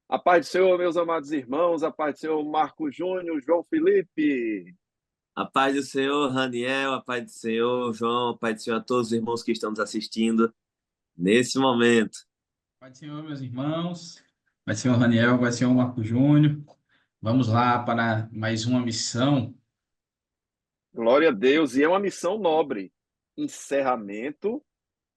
A paz do Senhor, meus amados irmãos, a paz do Senhor, Marco Júnior, João Felipe. A paz do Senhor, Raniel, a paz do Senhor, João, a paz do Senhor a todos os irmãos que estão nos assistindo nesse momento. Pai do Senhor, meus irmãos, vai ser o Raniel, vai ser o Marco Júnior. Vamos lá para mais uma missão. Glória a Deus, e é uma missão nobre. Encerramento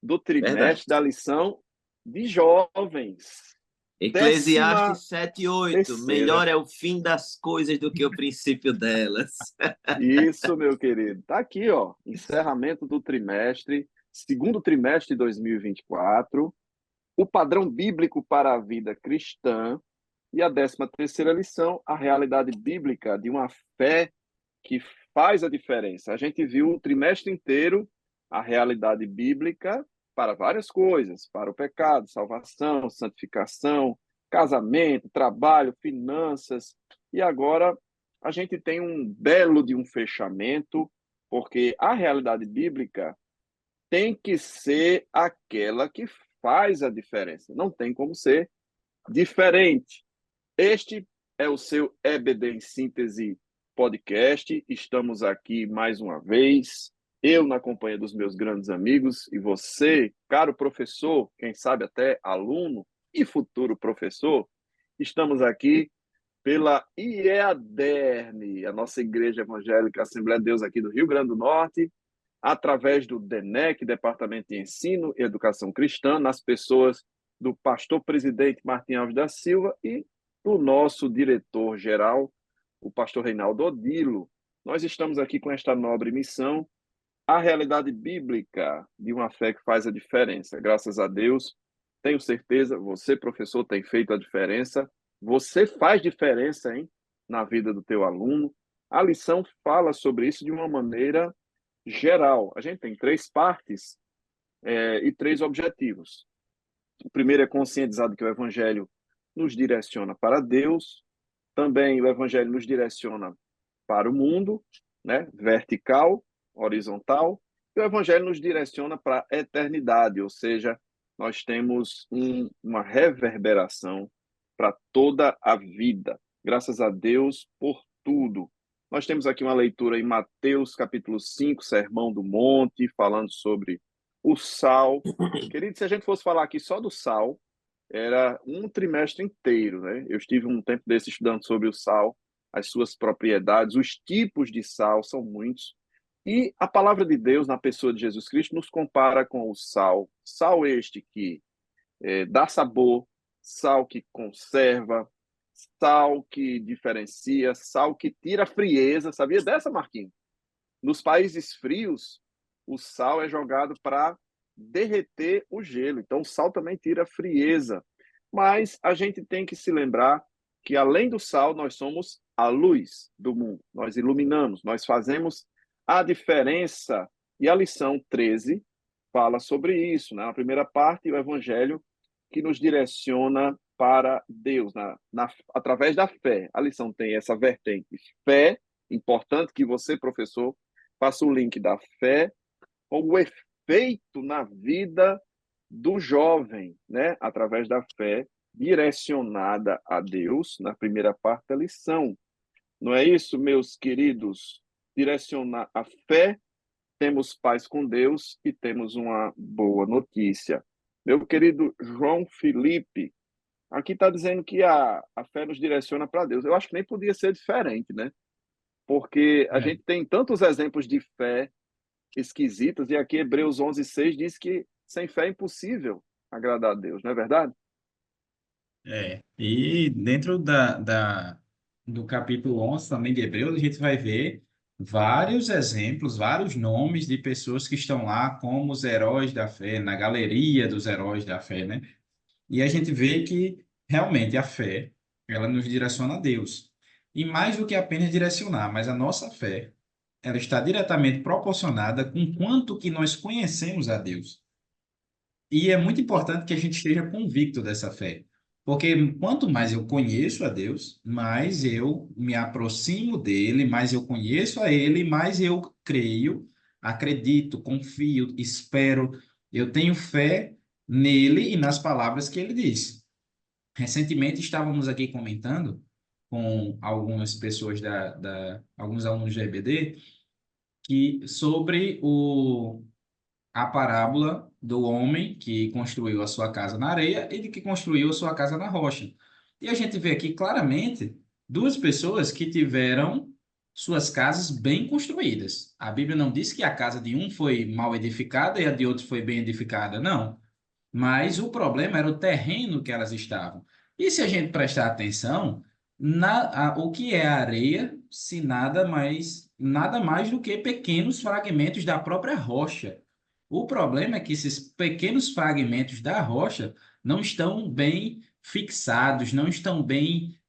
do Verdade. trimestre da lição de jovens. Décima Eclesiastes 7:8. terceira. Melhor é o fim das coisas do que o princípio delas. Isso, meu querido. Tá aqui, ó. Encerramento do trimestre, segundo trimestre de 2024. O padrão bíblico para a vida cristã. E a 13ª lição, a realidade bíblica de uma fé que faz a diferença. A gente viu o trimestre inteiro a realidade bíblica para várias coisas, para o pecado, salvação, santificação, casamento, trabalho, finanças. E agora a gente tem um belo de um fechamento, porque a realidade bíblica tem que ser aquela que faz a diferença. Não tem como ser diferente. Este é o seu EBD em Síntese podcast. Estamos aqui mais uma vez, eu na companhia dos meus grandes amigos e você, caro professor, quem sabe até aluno e futuro professor, estamos aqui pela IEADERN, a nossa Igreja Evangélica Assembleia de Deus aqui do Rio Grande do Norte, através do DENEC, Departamento de Ensino e Educação Cristã, nas pessoas do pastor presidente Martim Alves da Silva e do nosso diretor-geral, o pastor Reinaldo Odilo. Nós estamos aqui com esta nobre missão, a realidade bíblica de uma fé que faz a diferença. Graças a Deus, tenho certeza, você, professor, tem feito a diferença. Você faz diferença, hein, na vida do teu aluno. A lição fala sobre isso de uma maneira geral. A gente tem 3 partes e 3 objetivos. O primeiro é conscientizar que o Evangelho nos direciona para Deus, também o Evangelho nos direciona para o mundo, né? Vertical, horizontal, e o Evangelho nos direciona para a eternidade, ou seja, nós temos uma reverberação para toda a vida. Graças a Deus por tudo. Nós temos aqui uma leitura em Mateus capítulo 5, Sermão do Monte, falando sobre o sal. Querido, se a gente fosse falar aqui só do sal, era um trimestre inteiro, né? Eu estive um tempo desse estudando sobre o sal, as suas propriedades, os tipos de sal, são muitos. E a palavra de Deus, na pessoa de Jesus Cristo, nos compara com o sal. Sal este que dá sabor, sal que conserva, sal que diferencia, sal que tira a frieza. Sabia dessa, Marquinhos? Nos países frios, o sal é jogado para derreter o gelo. Então, o sal também tira a frieza. Mas a gente tem que se lembrar que, além do sal, nós somos a luz do mundo. Nós iluminamos, nós fazemos a diferença. E a lição 13 fala sobre isso. Né? Na primeira parte, o evangelho que nos direciona para Deus, através da fé. A lição tem essa vertente. Fé, importante que você, professor, faça o link da fé com o efeito na vida do jovem, né? Através da fé direcionada a Deus, na primeira parte da lição. Não é isso, meus queridos? Direcionar a fé, temos paz com Deus e temos uma boa notícia. Meu querido João Felipe, aqui está dizendo que a fé nos direciona para Deus. Eu acho que nem podia ser diferente, né? Porque a É, gente tem tantos exemplos de fé esquisitos, e aqui Hebreus 11:6 diz que sem fé é impossível agradar a Deus, não é verdade? E dentro do capítulo 11 também de Hebreus, a gente vai ver vários exemplos, vários nomes de pessoas que estão lá como os heróis da fé, na galeria dos heróis da fé, né? E a gente vê que realmente a fé, ela nos direciona a Deus. E mais do que apenas direcionar, mas a nossa fé, ela está diretamente proporcionada com quanto que nós conhecemos a Deus. E é muito importante que a gente esteja convicto dessa fé. Porque quanto mais eu conheço a Deus, mais eu me aproximo dele, mais eu conheço a ele, mais eu creio, acredito, confio, espero, eu tenho fé nele e nas palavras que ele diz. Recentemente estávamos aqui comentando com algumas pessoas alguns alunos da EBD, sobre a parábola do homem que construiu a sua casa na areia e de que construiu a sua casa na rocha. E a gente vê aqui claramente duas pessoas que tiveram suas casas bem construídas. A Bíblia não diz que a casa de um foi mal edificada e a de outro foi bem edificada, não. Mas o problema era o terreno que elas estavam. E se a gente prestar atenção, o que é a areia, se nada mais do que pequenos fragmentos da própria rocha. O problema é que esses pequenos fragmentos da rocha não estão bem fixados, não estão bem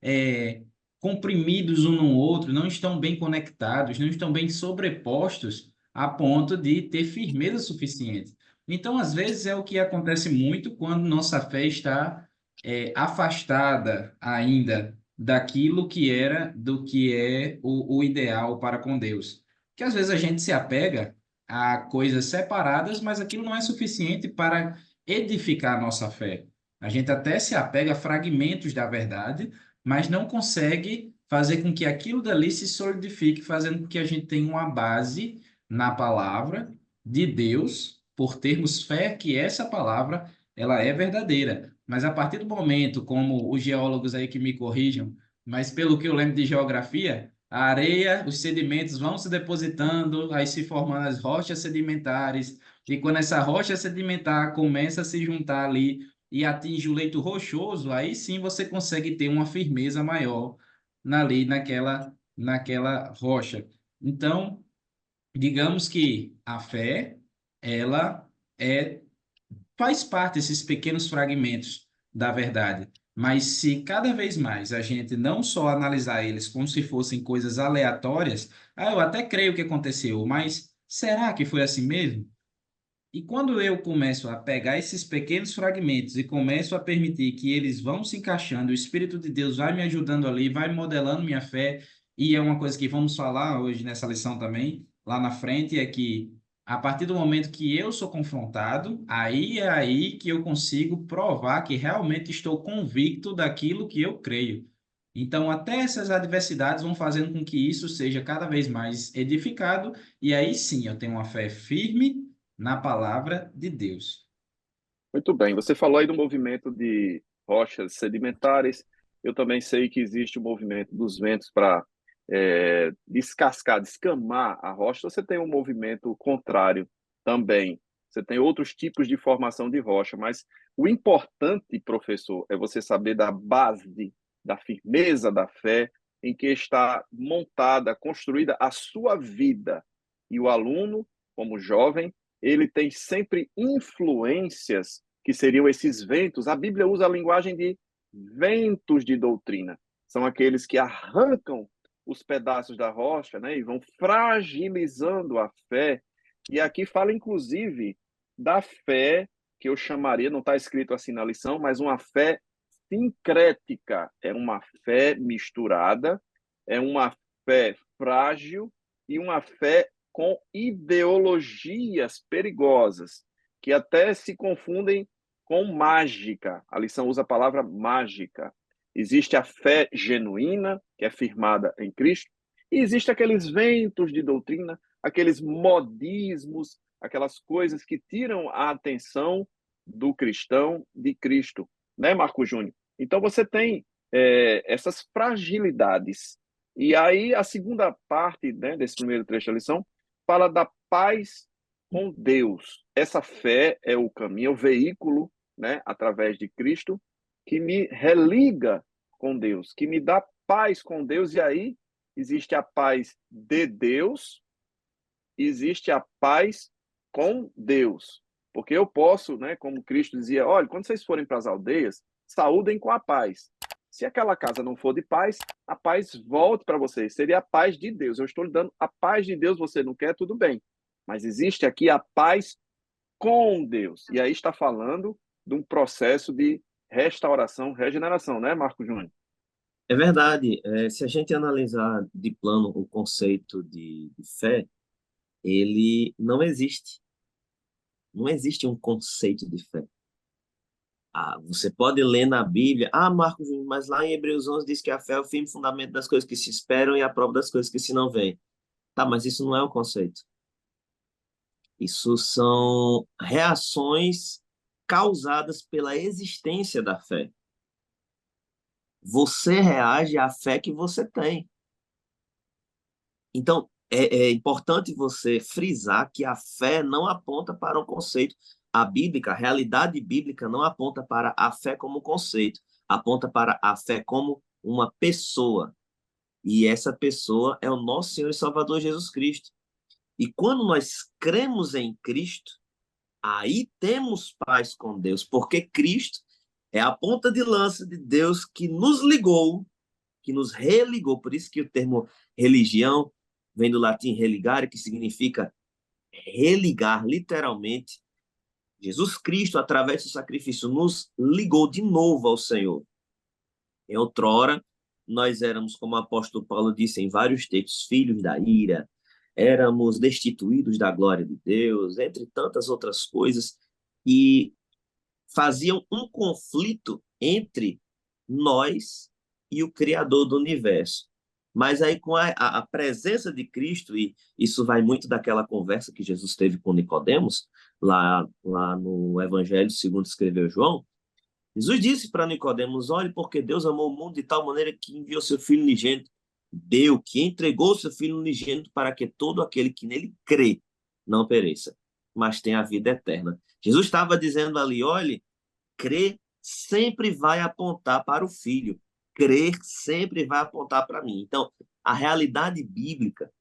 comprimidos um no outro, não estão bem conectados, não estão bem sobrepostos a ponto de ter firmeza suficiente. Então, às vezes, é o que acontece muito quando nossa fé está afastada ainda daquilo que era, do que é o ideal para com Deus. Que às vezes a gente se apega a coisas separadas, mas aquilo não é suficiente para edificar a nossa fé. A gente até se apega a fragmentos da verdade, mas não consegue fazer com que aquilo dali se solidifique, fazendo com que a gente tenha uma base na palavra de Deus, por termos fé que essa palavra ela é verdadeira. Mas a partir do momento, como os geólogos aí que me corrijam, mas pelo que eu lembro de geografia, a areia, os sedimentos vão se depositando, aí se formando as rochas sedimentares, e quando essa rocha sedimentar começa a se juntar ali e atinge o leito rochoso, aí sim você consegue ter uma firmeza maior naquela rocha. Então, digamos que a fé, ela é faz parte desses pequenos fragmentos da verdade. Mas se cada vez mais a gente não só analisar eles como se fossem coisas aleatórias, eu até creio que aconteceu, mas será que foi assim mesmo? E quando eu começo a pegar esses pequenos fragmentos e começo a permitir que eles vão se encaixando, o Espírito de Deus vai me ajudando ali, vai modelando minha fé, e é uma coisa que vamos falar hoje nessa lição também, lá na frente, é que a partir do momento que eu sou confrontado, aí é aí que eu consigo provar que realmente estou convicto daquilo que eu creio. Então, até essas adversidades vão fazendo com que isso seja cada vez mais edificado, e aí sim eu tenho uma fé firme na palavra de Deus. Muito bem. Você falou aí do movimento de rochas sedimentares. Eu também sei que existe o movimento dos ventos para descascar, descamar a rocha. Você tem um movimento contrário também. Você tem outros tipos de formação de rocha, mas o importante, professor, é você saber da base, da firmeza da fé em que está montada, construída a sua vida. E o aluno, como jovem, ele tem sempre influências que seriam esses ventos. A Bíblia usa a linguagem de ventos de doutrina. São aqueles que arrancam os pedaços da rocha, né, e vão fragilizando a fé. E aqui fala, inclusive, da fé que eu chamaria, não está escrito assim na lição, mas uma fé sincrética. É uma fé misturada, é uma fé frágil e uma fé com ideologias perigosas, que até se confundem com mágica. A lição usa a palavra mágica. Existe a fé genuína, que é firmada em Cristo, e existe aqueles ventos de doutrina, aqueles modismos, aquelas coisas que tiram a atenção do cristão de Cristo, né, Marco Júnior? Então você tem essas fragilidades. E aí a segunda parte, né, desse primeiro trecho da lição fala da paz com Deus. Essa fé é o caminho, é o veículo, né, através de Cristo, que me religa com Deus, que me dá paz com Deus. E aí existe a paz de Deus, existe a paz com Deus. Porque eu posso, né, como Cristo dizia, olha, quando vocês forem para as aldeias, saúdem com a paz. Se aquela casa não for de paz, a paz volte para vocês. Seria a paz de Deus. Eu estou lhe dando a paz de Deus, você não quer, tudo bem. Mas existe aqui a paz com Deus. E aí está falando de um processo de restauração, regeneração, né, Marco Júnior? É verdade. Se a gente analisar de plano o conceito de fé, ele não existe. Não existe um conceito de fé. Você pode ler na Bíblia, Marcos, mas lá em Hebreus 11 diz que a fé é o firme fundamento das coisas que se esperam e a prova das coisas que se não veem. Tá, mas isso não é o conceito. Isso são reações causadas pela existência da fé. Você reage à fé que você tem. Então, é importante você frisar que a fé não aponta para um conceito. A realidade bíblica não aponta para a fé como conceito, aponta para a fé como uma pessoa. E essa pessoa é o nosso Senhor e Salvador Jesus Cristo. E quando nós cremos em Cristo, aí temos paz com Deus, porque Cristo é a ponta de lança de Deus que nos ligou, que nos religou. Por isso que o termo religião vem do latim religare, que significa religar, literalmente. Jesus Cristo, através do sacrifício, nos ligou de novo ao Senhor. Em outrora, nós éramos, como o apóstolo Paulo disse em vários textos, filhos da ira, éramos destituídos da glória de Deus, entre tantas outras coisas, e faziam um conflito entre nós e o Criador do universo. Mas aí, com a presença de Cristo, e isso vai muito daquela conversa que Jesus teve com Nicodemos, lá no Evangelho segundo escreveu João, Jesus disse para Nicodemos: olhe, porque Deus amou o mundo de tal maneira que enviou seu Filho unigênito, que entregou seu Filho unigênito para que todo aquele que nele crê não pereça, mas tenha a vida eterna. Jesus estava dizendo ali: olhe, crer sempre vai apontar para o Filho, crer sempre vai apontar para mim. Então, a realidade bíblica,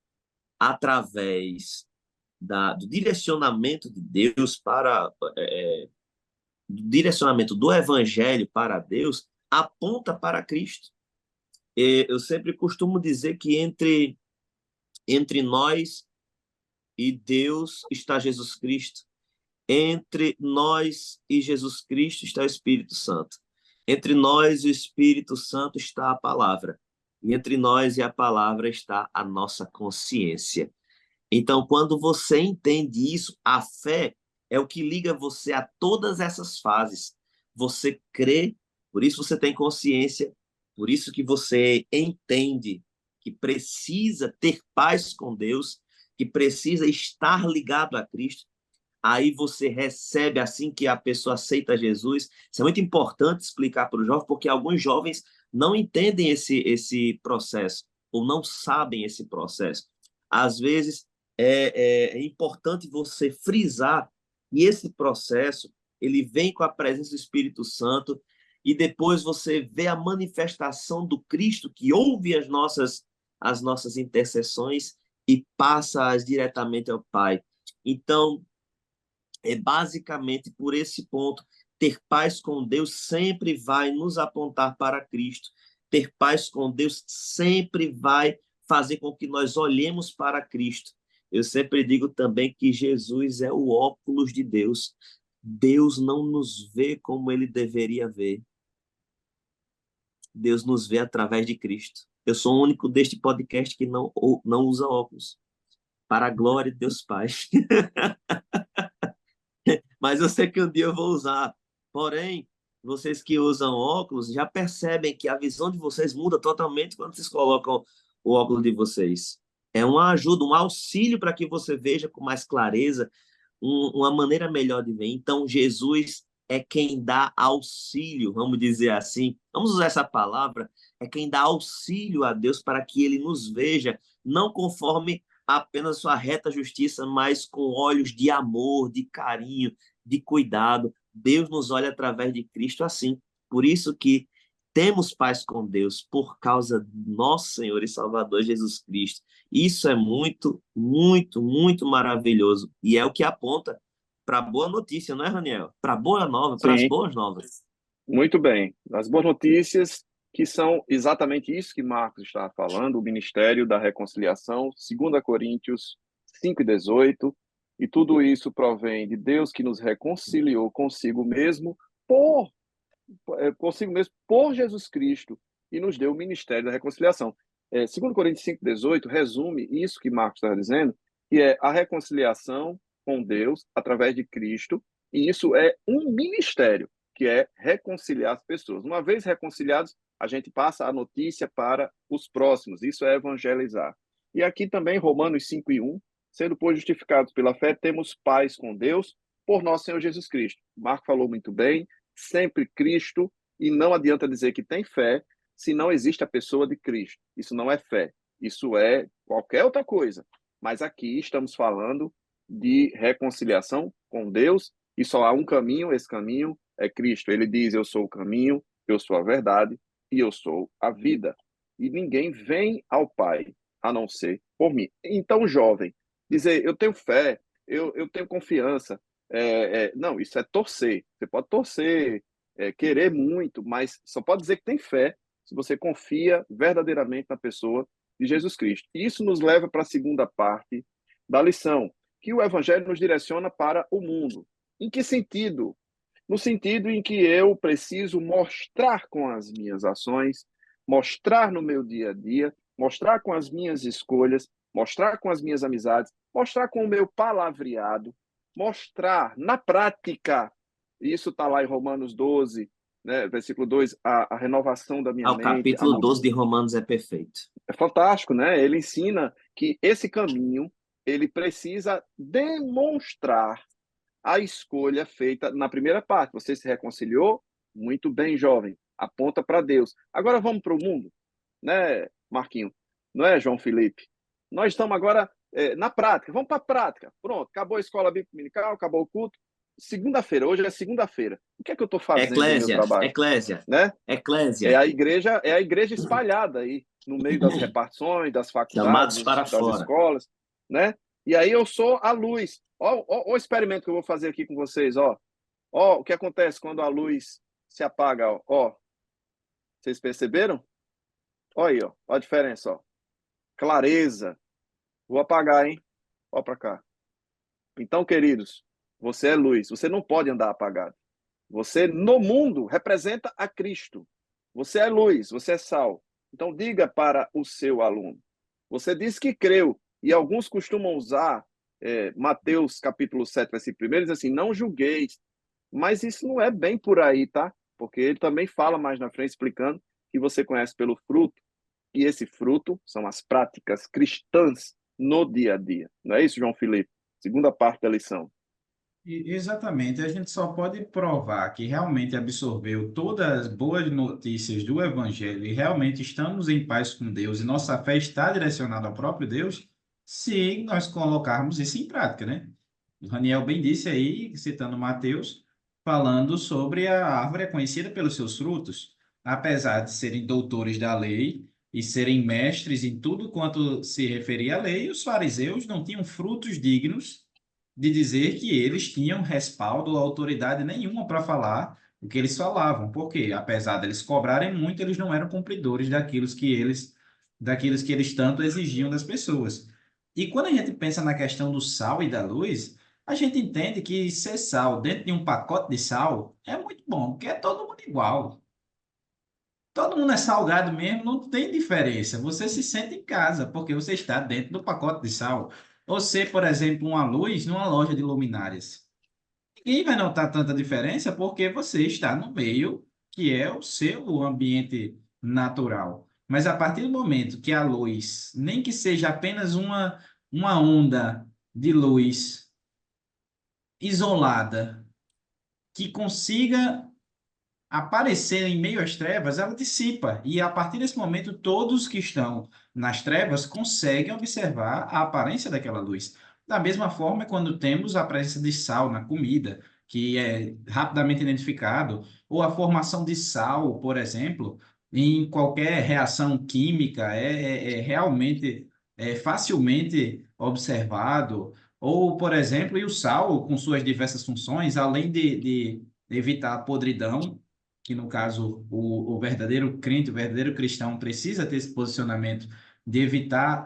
através do direcionamento de Deus do direcionamento do Evangelho para Deus, aponta para Cristo. Eu sempre costumo dizer que entre nós e Deus está Jesus Cristo. Entre nós e Jesus Cristo está o Espírito Santo. Entre nós e o Espírito Santo está a palavra. E entre nós e a palavra está a nossa consciência. Então, quando você entende isso, a fé é o que liga você a todas essas fases. Você crê, por isso você tem consciência, por isso que você entende que precisa ter paz com Deus, que precisa estar ligado a Cristo. Aí você recebe, assim que a pessoa aceita Jesus. Isso é muito importante explicar para os jovens, porque alguns jovens não entendem esse processo, ou não sabem esse processo. Às vezes, é importante você frisar que esse processo ele vem com a presença do Espírito Santo, e depois você vê a manifestação do Cristo que ouve as nossas intercessões e passa-as diretamente ao Pai. Então, é basicamente por esse ponto. Ter paz com Deus sempre vai nos apontar para Cristo. Ter paz com Deus sempre vai fazer com que nós olhemos para Cristo. Eu sempre digo também que Jesus é o óculos de Deus. Deus não nos vê como ele deveria ver. Deus nos vê através de Cristo. Eu sou o único deste podcast que não usa óculos. Para a glória de Deus Pai. Mas eu sei que um dia eu vou usar. Porém, vocês que usam óculos já percebem que a visão de vocês muda totalmente quando vocês colocam o óculos de vocês. É uma ajuda, um auxílio para que você veja com mais clareza, uma maneira melhor de ver. Então, Jesus é quem dá auxílio, vamos dizer assim. Vamos usar essa palavra. É quem dá auxílio a Deus para que ele nos veja, não conforme apenas sua reta justiça, mas com olhos de amor, de carinho, de cuidado. Deus nos olha através de Cristo assim. Por isso que temos paz com Deus, por causa do nosso Senhor e Salvador Jesus Cristo. Isso é muito, muito, muito maravilhoso. E é o que aponta para a boa notícia, não é, Raniel? Para a boa nova, para as Sim, boas novas. muito bem. As boas notícias, que são exatamente isso que Marcos está falando, o ministério da reconciliação, 2 Coríntios 5:18, e tudo isso provém de Deus que nos reconciliou por, consigo mesmo por Jesus Cristo e nos deu o ministério da reconciliação. 2 Coríntios 5:18 resume isso que Marcos está dizendo, que é a reconciliação com Deus através de Cristo, e isso é um ministério que é reconciliar as pessoas. Uma vez reconciliados, a gente passa a notícia para os próximos. Isso é evangelizar. E aqui também, Romanos 5:1, sendo, pois, justificados pela fé, temos paz com Deus por nosso Senhor Jesus Cristo. Marco falou muito bem, sempre Cristo, e não adianta dizer que tem fé se não existe a pessoa de Cristo. Isso não é fé, isso é qualquer outra coisa. Mas aqui estamos falando de reconciliação com Deus, e só há um caminho, esse caminho é Cristo. Ele diz, eu sou o caminho, eu sou a verdade e eu sou a vida. E ninguém vem ao Pai a não ser por mim. Então, jovem, dizer, eu tenho fé, eu tenho confiança, não, isso é torcer. Você pode torcer, querer muito, mas só pode dizer que tem fé se você confia verdadeiramente na pessoa de Jesus Cristo. E isso nos leva para a segunda parte da lição, que o Evangelho nos direciona para o mundo. Em que sentido? No sentido em que eu preciso mostrar com as minhas ações, mostrar no meu dia a dia, mostrar com as minhas escolhas, mostrar com as minhas amizades, mostrar com o meu palavreado, mostrar na prática. Isso está lá em Romanos 12, né, versículo 2, a renovação da minha O mente. capítulo 12 de Romanos é perfeito. É fantástico, né? Ele ensina que esse caminho ele precisa demonstrar a escolha feita na primeira parte. Você se reconciliou? Muito bem, jovem. Aponta para Deus. Agora vamos para o mundo, né, Marquinho? Não é, João Felipe? Nós estamos agora na prática. Vamos para a prática. Pronto, acabou a escola bíblica dominical, acabou o culto. Segunda-feira, hoje é segunda-feira. O que é que eu estou fazendo no meu trabalho? Né? Eclésia. É a igreja espalhada aí, no meio das repartições, das faculdades, para das fora. escolas, né? E aí eu sou a luz. Ó, o experimento que eu vou fazer aqui com vocês, ó. Ó, o que acontece quando a luz se apaga, ó. Ó. Vocês perceberam? Olha aí, ó. Ó a diferença, ó. Clareza. Vou apagar, hein? Ó para cá. Então, queridos, você é luz. Você não pode andar apagado. Você, no mundo, representa a Cristo. Você é luz, você é sal. Então, diga para o seu aluno. Você disse que creu, e alguns costumam usar Mateus capítulo 7, versículo 1, diz assim, não julgueis. Mas isso não é bem por aí, tá? Porque ele também fala mais na frente, explicando que você conhece pelo fruto, e esse fruto são as práticas cristãs no dia a dia. Não é isso, João Felipe? Segunda parte da lição. Exatamente, a gente só pode provar que realmente absorveu todas as boas notícias do Evangelho e realmente estamos em paz com Deus e nossa fé está direcionada ao próprio Deus, se nós colocarmos isso em prática, né? O Raniel bem disse aí, citando Mateus, falando sobre a árvore é conhecida pelos seus frutos, apesar de serem doutores da lei e serem mestres em tudo quanto se referia à lei, os fariseus não tinham frutos dignos de dizer que eles tinham respaldo ou autoridade nenhuma para falar o que eles falavam, porque apesar deles cobrarem muito, eles não eram cumpridores daquilo que eles tanto exigiam das pessoas. E quando a gente pensa na questão do sal e da luz, a gente entende que ser sal dentro de um pacote de sal é muito bom, porque é todo mundo igual. Todo mundo é salgado mesmo, não tem diferença. Você se sente em casa, porque você está dentro do pacote de sal. Você, por exemplo, uma luz numa loja de luminárias. Ninguém vai notar tanta diferença porque você está no meio que é o seu ambiente natural. Mas a partir do momento que a luz, nem que seja apenas uma onda de luz isolada, que consiga aparecer em meio às trevas, ela dissipa. E a partir desse momento, todos que estão nas trevas conseguem observar a aparência daquela luz. Da mesma forma, quando temos a presença de sal na comida, que é rapidamente identificado, ou a formação de sal, por exemplo, em qualquer reação química, é realmente facilmente observado. Ou, por exemplo, e o sal, com suas diversas funções, além de evitar a podridão, que no caso o verdadeiro crente, o verdadeiro cristão precisa ter esse posicionamento de evitar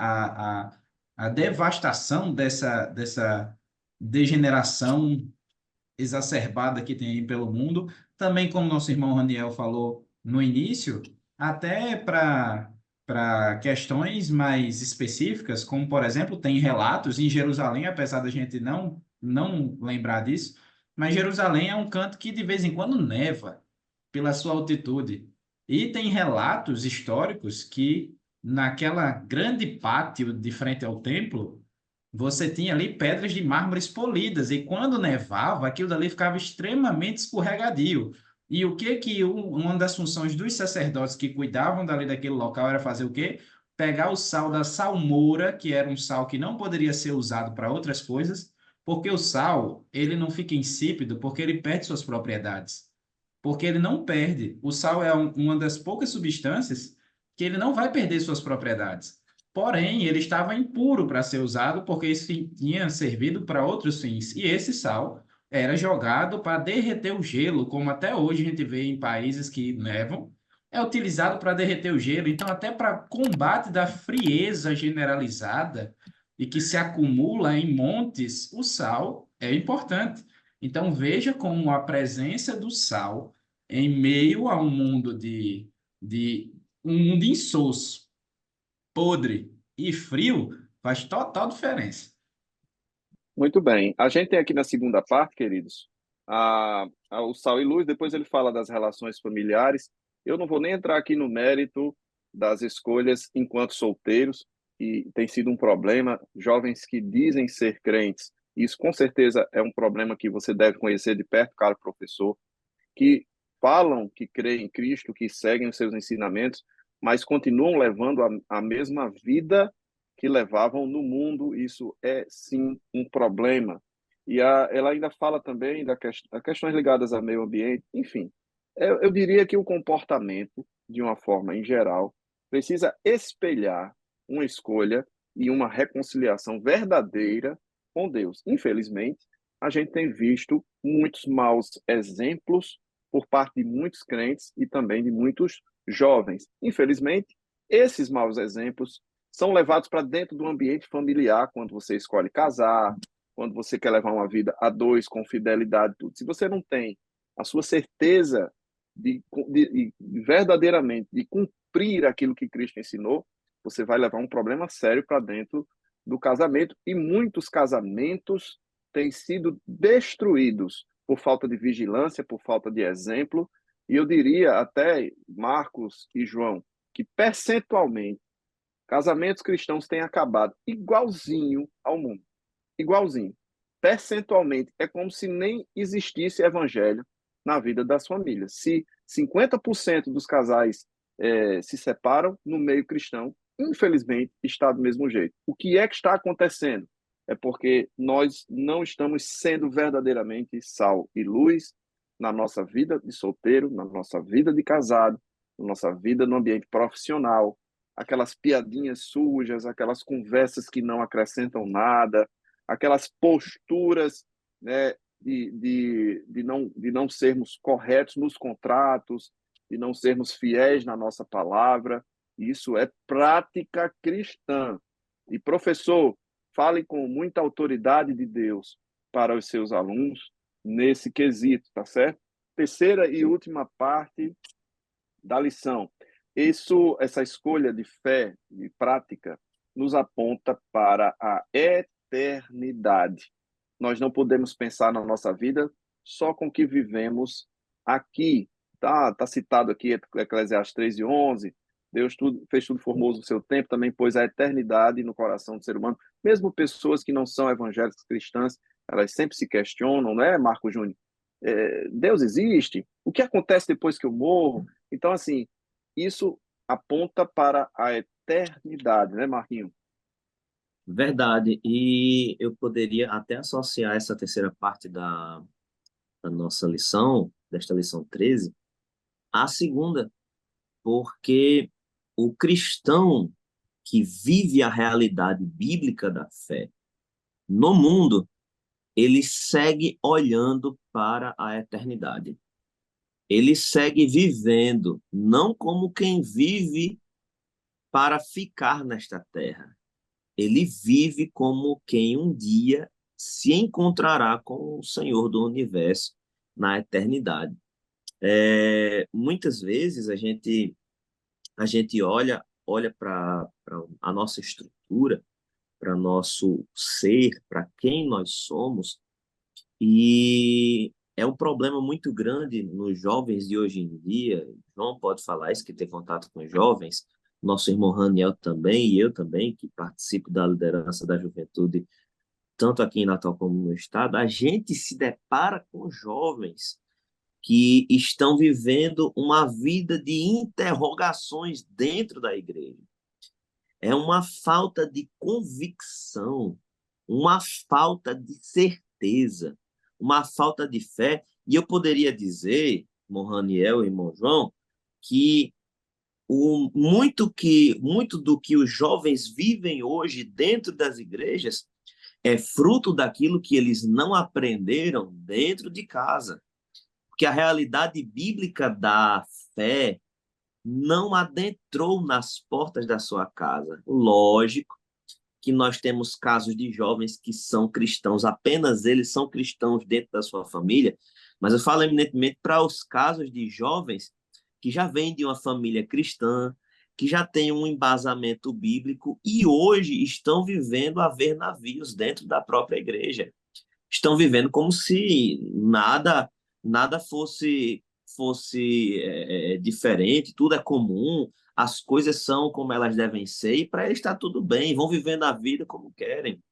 a devastação dessa degeneração exacerbada que tem aí pelo mundo. Também, como nosso irmão Raniel falou no início, até para questões mais específicas, como, por exemplo, tem relatos em Jerusalém, apesar da gente não lembrar disso, Mas Jerusalém é um canto que de vez em quando neva pela sua altitude. E tem relatos históricos que naquela grande pátio de frente ao templo, você tinha ali pedras de mármores polidas, e quando nevava, aquilo dali ficava extremamente escorregadio. E o que que uma das funções dos sacerdotes que cuidavam dali daquele local era fazer o quê? Pegar o sal da salmoura, que era um sal que não poderia ser usado para outras coisas, porque o sal, ele não fica insípido, porque ele perde suas propriedades. Porque ele não perde. O sal é uma das poucas substâncias que ele não vai perder suas propriedades. Porém, ele estava impuro para ser usado porque isso tinha servido para outros fins. E esse sal era jogado para derreter o gelo, como até hoje a gente vê em países que nevam, é utilizado para derreter o gelo. Então, até para combate da frieza generalizada e que se acumula em montes, o sal é importante. Então, veja como a presença do sal em meio a um mundo de um mundo insosso, podre e frio faz total diferença. Muito bem. A gente tem aqui na segunda parte, queridos, o Sal e Luz, depois ele fala das relações familiares. Eu não vou nem entrar aqui no mérito das escolhas enquanto solteiros, e tem sido um problema. Jovens que dizem ser crentes, isso com certeza é um problema que você deve conhecer de perto, caro professor, que falam que creem em Cristo, que seguem os seus ensinamentos, mas continuam levando a mesma vida que levavam no mundo. Isso é, sim, um problema. Ela ainda fala também questões ligadas ao meio ambiente, enfim. Eu diria que o comportamento, de uma forma em geral, precisa espelhar uma escolha e uma reconciliação verdadeira com Deus. Infelizmente, a gente tem visto muitos maus exemplos por parte de muitos crentes e também de muitos jovens. Infelizmente, esses maus exemplos são levados para dentro do ambiente familiar quando você escolhe casar, quando você quer levar uma vida a dois com fidelidade, tudo. Se você não tem a sua certeza de verdadeiramente de cumprir aquilo que Cristo ensinou, você vai levar um problema sério para dentro do casamento, e muitos casamentos têm sido destruídos por falta de vigilância, por falta de exemplo, e eu diria até, Marcos e João, que percentualmente casamentos cristãos têm acabado igualzinho ao mundo, igualzinho. Percentualmente, é como se nem existisse evangelho na vida das famílias. Se 50% dos casais se separam no meio cristão, infelizmente está do mesmo jeito. O que é que está acontecendo? É porque nós não estamos sendo verdadeiramente sal e luz na nossa vida de solteiro, na nossa vida de casado, na nossa vida no ambiente profissional, aquelas piadinhas sujas, aquelas conversas que não acrescentam nada, aquelas posturas, né, de não sermos corretos nos contratos, de não sermos fiéis na nossa palavra. Isso é prática cristã. E, professor, fale com muita autoridade de Deus para os seus alunos nesse quesito, tá certo? Terceira e última parte da lição. Essa escolha de fé, de prática, nos aponta para a eternidade. Nós não podemos pensar na nossa vida só com o que vivemos aqui. Tá citado aqui Eclesiastes 3:11. Deus fez tudo formoso no seu tempo, também pôs a eternidade no coração do ser humano. Mesmo pessoas que não são evangélicas cristãs, elas sempre se questionam, né, Marco Júnior? Deus existe? O que acontece depois que eu morro? Então, assim, isso aponta para a eternidade, né, Marquinho? Verdade. E eu poderia até associar essa terceira parte da nossa lição, desta lição 13, à segunda, porque o cristão que vive a realidade bíblica da fé no mundo, ele segue olhando para a eternidade. Ele segue vivendo não como quem vive para ficar nesta terra. Ele vive como quem um dia se encontrará com o Senhor do universo na eternidade. Muitas vezes a gente olha para a nossa estrutura, para nosso ser, para quem nós somos, E é um problema muito grande nos jovens de hoje em dia. João pode falar isso, que tem contato com jovens, nosso irmão Raniel também, e eu também, que participo da liderança da juventude, tanto aqui em Natal como no estado. A gente se depara com jovens que estão vivendo uma vida de interrogações dentro da igreja. É uma falta de convicção, uma falta de certeza, uma falta de fé. E eu poderia dizer, irmão Raniel e irmão João, que muito do que os jovens vivem hoje dentro das igrejas é fruto daquilo que eles não aprenderam dentro de casa. Porque a realidade bíblica da fé não adentrou nas portas da sua casa. Lógico que nós temos casos de jovens que são cristãos, apenas eles são cristãos dentro da sua família, mas eu falo eminentemente para os casos de jovens que já vêm de uma família cristã, que já têm um embasamento bíblico e hoje estão vivendo a ver navios dentro da própria igreja. Estão vivendo como se nada fosse diferente, tudo é comum, as coisas são como elas devem ser, e para eles está tudo bem, vão vivendo a vida como querem.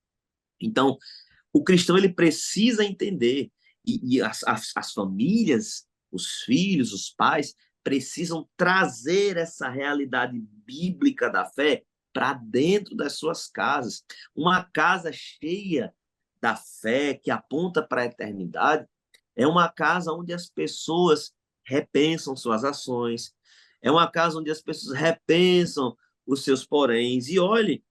Então, o cristão ele precisa entender, e as famílias, os filhos, os pais, precisam trazer essa realidade bíblica da fé para dentro das suas casas. Uma casa cheia da fé, que aponta para a eternidade, é uma casa onde as pessoas repensam suas ações, é uma casa onde as pessoas repensam os seus poréns. E olhe,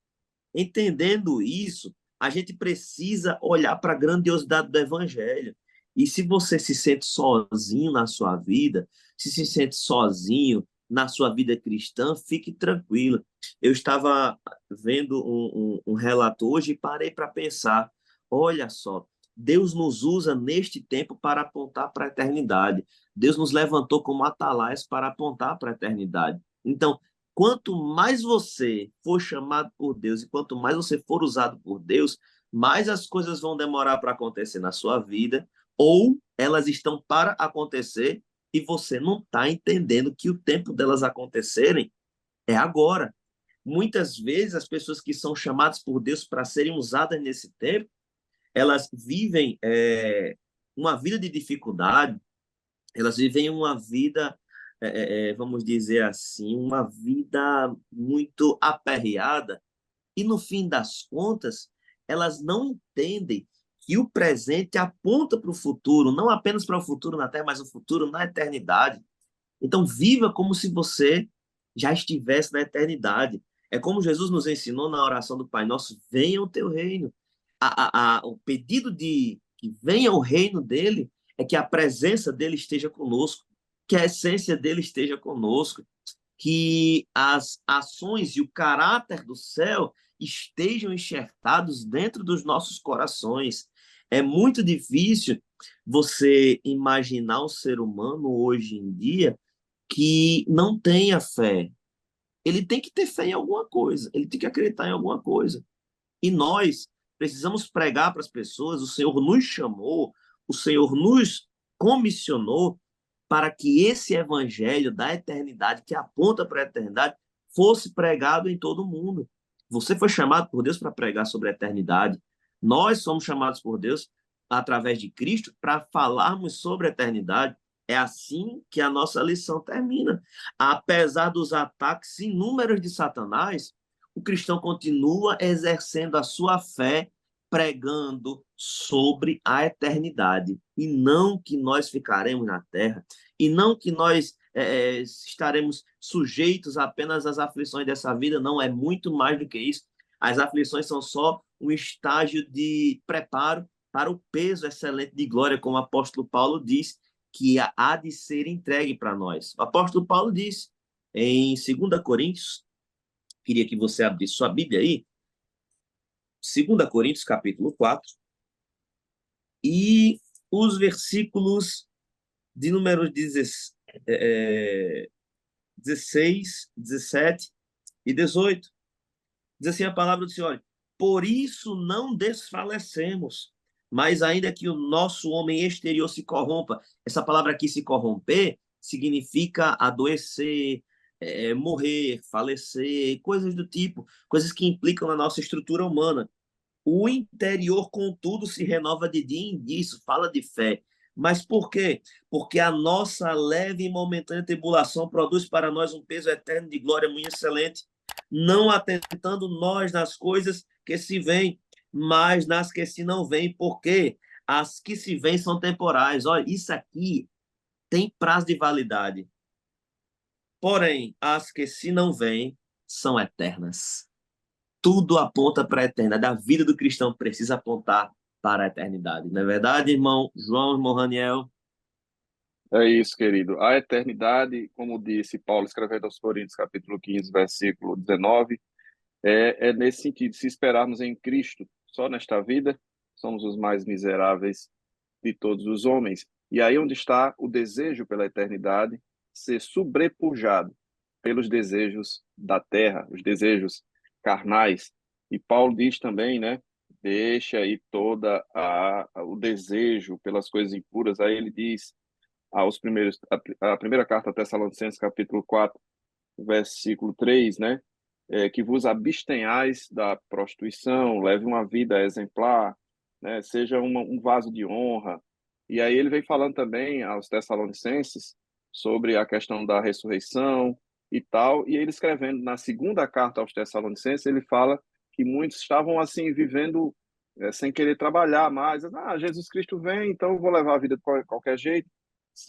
entendendo isso, a gente precisa olhar para a grandiosidade do evangelho. E se você se sente sozinho na sua vida, se sente sozinho na sua vida cristã, fique tranquilo. Eu estava vendo um relato hoje e parei para pensar. Olha só, Deus nos usa neste tempo para apontar para a eternidade. Deus nos levantou como atalaias para apontar para a eternidade. Então, quanto mais você for chamado por Deus e quanto mais você for usado por Deus, mais as coisas vão demorar para acontecer na sua vida, ou elas estão para acontecer e você não está entendendo que o tempo delas acontecerem é agora. Muitas vezes as pessoas que são chamadas por Deus para serem usadas nesse tempo, elas vivem uma vida de dificuldade, elas vivem uma vida, vamos dizer assim, uma vida muito aperreada, e no fim das contas, elas não entendem que o presente aponta para o futuro, não apenas para o futuro na Terra, mas o futuro na eternidade. Então, viva como se você já estivesse na eternidade. É como Jesus nos ensinou na oração do Pai Nosso: venha o teu reino. O pedido de que venha o reino dele é que a presença dele esteja conosco, que a essência dele esteja conosco, que as ações e o caráter do céu estejam enxertados dentro dos nossos corações. É muito difícil você imaginar um ser humano hoje em dia que não tenha fé. Ele tem que ter fé em alguma coisa, ele tem que acreditar em alguma coisa. E nós precisamos pregar para as pessoas: o Senhor nos chamou, o Senhor nos comissionou para que esse evangelho da eternidade, que aponta para a eternidade, fosse pregado em todo o mundo. Você foi chamado por Deus para pregar sobre a eternidade. Nós somos chamados por Deus, através de Cristo, para falarmos sobre a eternidade. É assim que a nossa lição termina. Apesar dos ataques inúmeros de Satanás, o cristão continua exercendo a sua fé, pregando sobre a eternidade, e não que nós ficaremos na terra, e não que nós estaremos sujeitos apenas às aflições dessa vida. Não, é muito mais do que isso. As aflições são só um estágio de preparo para o peso excelente de glória, como o apóstolo Paulo diz, que há de ser entregue para nós. O apóstolo Paulo diz em 2 Coríntios, queria que você abrisse sua Bíblia aí, 2 Coríntios, capítulo 4, e os versículos de número 16, 17 e 18. Diz assim a palavra do Senhor: por isso não desfalecemos, Mas ainda que o nosso homem exterior se corrompa, essa palavra aqui, se corromper, significa adoecer, morrer, falecer, coisas do tipo, coisas que implicam na nossa estrutura humana. O interior, contudo, se renova de dia em dia, isso fala de fé. Mas por quê? Porque a nossa leve e momentânea tribulação produz para nós um peso eterno de glória muito excelente, não atentando nós nas coisas que se veem, mas nas que se não veem, porque as que se veem são temporais. Olha, isso aqui tem prazo de validade. Porém, as que se não veem são eternas. Tudo aponta para a eternidade. A vida do cristão precisa apontar para a eternidade. Não é verdade, irmão João, irmão Raniel? É isso, querido. A eternidade, como disse Paulo escrevendo aos Coríntios, capítulo 15, versículo 19, é nesse sentido, se esperarmos em Cristo só nesta vida, somos os mais miseráveis de todos os homens. E aí onde está o desejo pela eternidade ser sobrepujado pelos desejos da terra, os desejos carnais. E Paulo diz também, né? Deixa aí toda o desejo pelas coisas impuras. Aí ele diz aos primeiros a primeira carta a Tessalonicenses, capítulo 4, versículo 3, né? Que vos abstenhais da prostituição, leve uma vida exemplar, né? Seja um vaso de honra. E aí ele vem falando também aos Tessalonicenses sobre a questão da ressurreição e tal. E ele escrevendo na segunda carta aos Tessalonicenses, ele fala que muitos estavam assim vivendo sem querer trabalhar mais. Ah, Jesus Cristo vem, então eu vou levar a vida de qualquer jeito.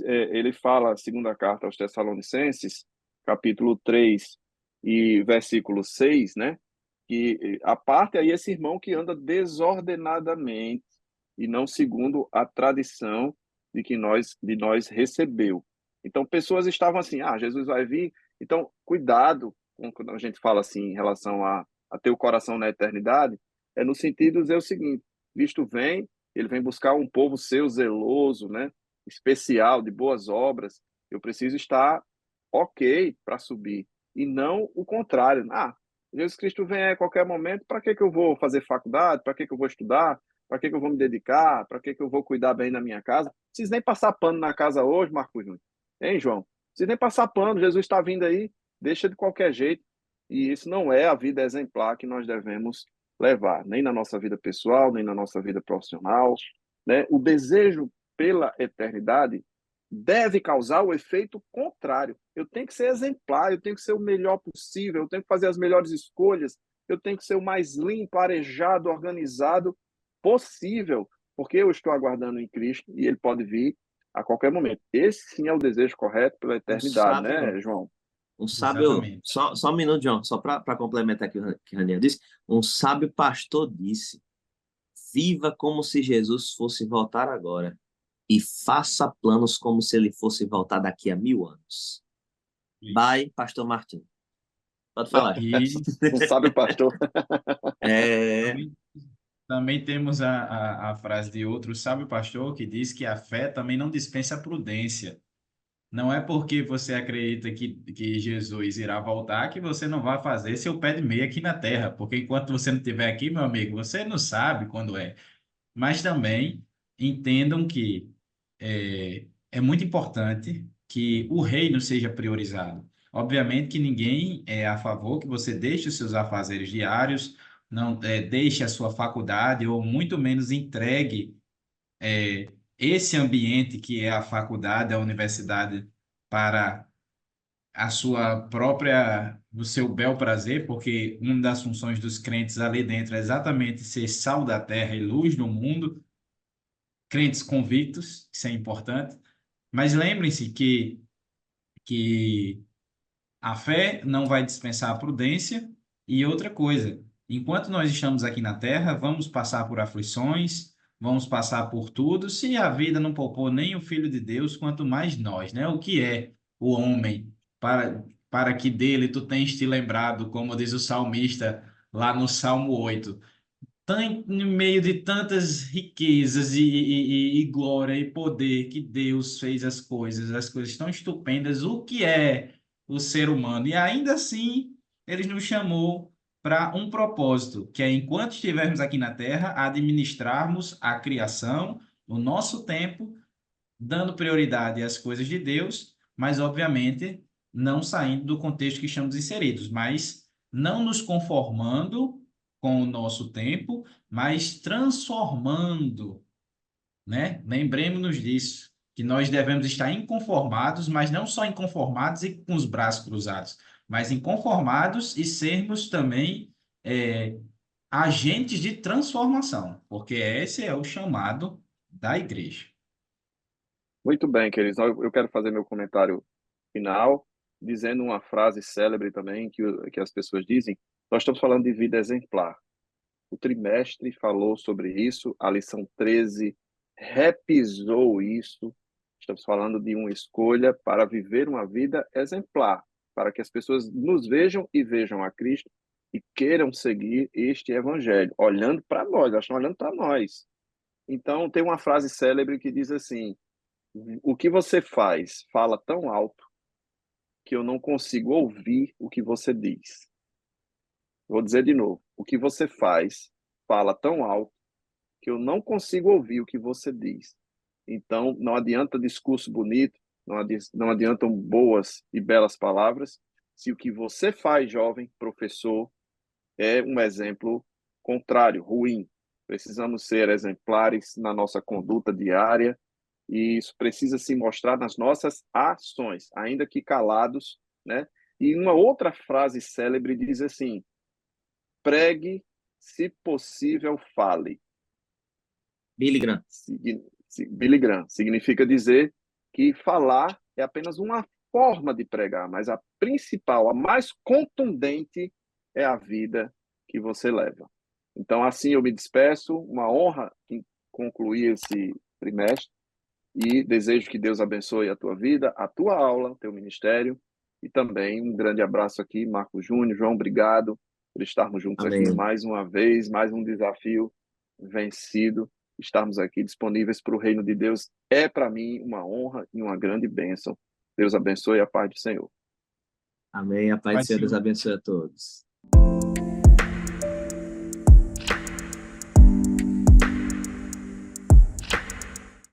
Ele fala, segunda carta aos Tessalonicenses, capítulo 3 e versículo 6, né? Que a parte aí esse irmão que anda desordenadamente e não segundo a tradição de nós recebeu. Então, pessoas estavam assim, Jesus vai vir. Então, cuidado quando a gente fala assim em relação a ter o coração na eternidade, é no sentido de dizer o seguinte, Cristo vem, ele vem buscar um povo seu zeloso, né? Especial, de boas obras. Eu preciso estar ok para subir e não o contrário. Jesus Cristo vem a qualquer momento, para que eu vou fazer faculdade? Para que eu vou estudar? Para que eu vou me dedicar? Para que eu vou cuidar bem da minha casa? Não preciso nem passar pano na casa hoje, Marcos Júnior. Hein, João? Não precisa nem passar pano, Jesus está vindo aí, deixa de qualquer jeito. E isso não é a vida exemplar que nós devemos levar, nem na nossa vida pessoal, nem na nossa vida profissional, né? O desejo pela eternidade deve causar o efeito contrário. Eu tenho que ser exemplar, eu tenho que ser o melhor possível, eu tenho que fazer as melhores escolhas, eu tenho que ser o mais limpo, arejado, organizado possível, porque eu estou aguardando em Cristo e ele pode vir a qualquer momento. Esse sim é o desejo correto pela Um eternidade, sábio, né, João? um sábio, Exatamente. só um minuto, João, só para complementar o que o Raniel disse, um sábio pastor disse: viva como se Jesus fosse voltar agora e faça planos como se ele fosse voltar daqui a 1000 anos. Isso. Bye, pastor Martim. Pode falar, João. E Um sábio pastor. É, também, também temos a frase de outro sábio pastor que diz que a fé também não dispensa a prudência. Não é porque você acredita que Jesus irá voltar que você não vai fazer seu pé de meia aqui na terra, porque enquanto você não estiver aqui, meu amigo, você não sabe quando é. Mas também entendam que é muito importante que o reino seja priorizado. Obviamente que ninguém é a favor que você deixe os seus afazeres diários, não deixe a sua faculdade, ou muito menos entregue esse ambiente que é a faculdade, a universidade, para a sua própria, o seu bel prazer, porque uma das funções dos crentes ali dentro é exatamente ser sal da terra e luz no mundo, crentes convictos, isso é importante, mas lembrem-se que a fé não vai dispensar a prudência e outra coisa, enquanto nós estamos aqui na terra, vamos passar por aflições, vamos passar por tudo, se a vida não poupou nem o Filho de Deus, quanto mais nós, né? O que é o homem para que dele tu tens te lembrado, como diz o salmista lá no Salmo 8, no meio de tantas riquezas e glória e poder que Deus fez as coisas tão estupendas, o que é o ser humano? E ainda assim, ele nos chamou para um propósito, que é, enquanto estivermos aqui na Terra, administrarmos a criação, o nosso tempo, dando prioridade às coisas de Deus, mas, obviamente, não saindo do contexto que estamos inseridos, mas não nos conformando com o nosso tempo, mas transformando, né? Lembremos-nos disso, que nós devemos estar inconformados, mas não só inconformados e com os braços cruzados, mas inconformados e sermos também agentes de transformação, porque esse é o chamado da igreja. Muito bem, queridos. Eu quero fazer meu comentário final, dizendo uma frase célebre também, que as pessoas dizem. Nós estamos falando de vida exemplar. O trimestre falou sobre isso, a lição 13 repisou isso. Estamos falando de uma escolha para viver uma vida exemplar, para que as pessoas nos vejam e vejam a Cristo e queiram seguir este evangelho, olhando para nós, elas estão olhando para nós. Então, tem uma frase célebre que diz assim: o que você faz fala tão alto que eu não consigo ouvir o que você diz. Vou dizer de novo: o que você faz fala tão alto que eu não consigo ouvir o que você diz. Então, não adianta discurso bonito, não adiantam boas e belas palavras, se o que você faz, jovem professor, é um exemplo contrário, ruim. Precisamos ser exemplares na nossa conduta diária, e isso precisa se mostrar nas nossas ações, ainda que calados, né? E uma outra frase célebre diz assim: pregue, se possível, fale. Billy Graham. Billy Graham significa dizer que falar é apenas uma forma de pregar, mas a principal, a mais contundente é a vida que você leva. Então, assim eu me despeço, uma honra concluir esse trimestre e desejo que Deus abençoe a tua vida, a tua aula, teu ministério e também um grande abraço aqui, Marco Júnior. João, obrigado por estarmos juntos aqui Amém. mais uma vez, mais um desafio vencido. Estarmos aqui disponíveis para o reino de Deus é para mim uma honra e uma grande bênção. Deus abençoe, a paz do Senhor. Amém. A paz do Mas, Senhor, Deus Senhor, abençoe a todos.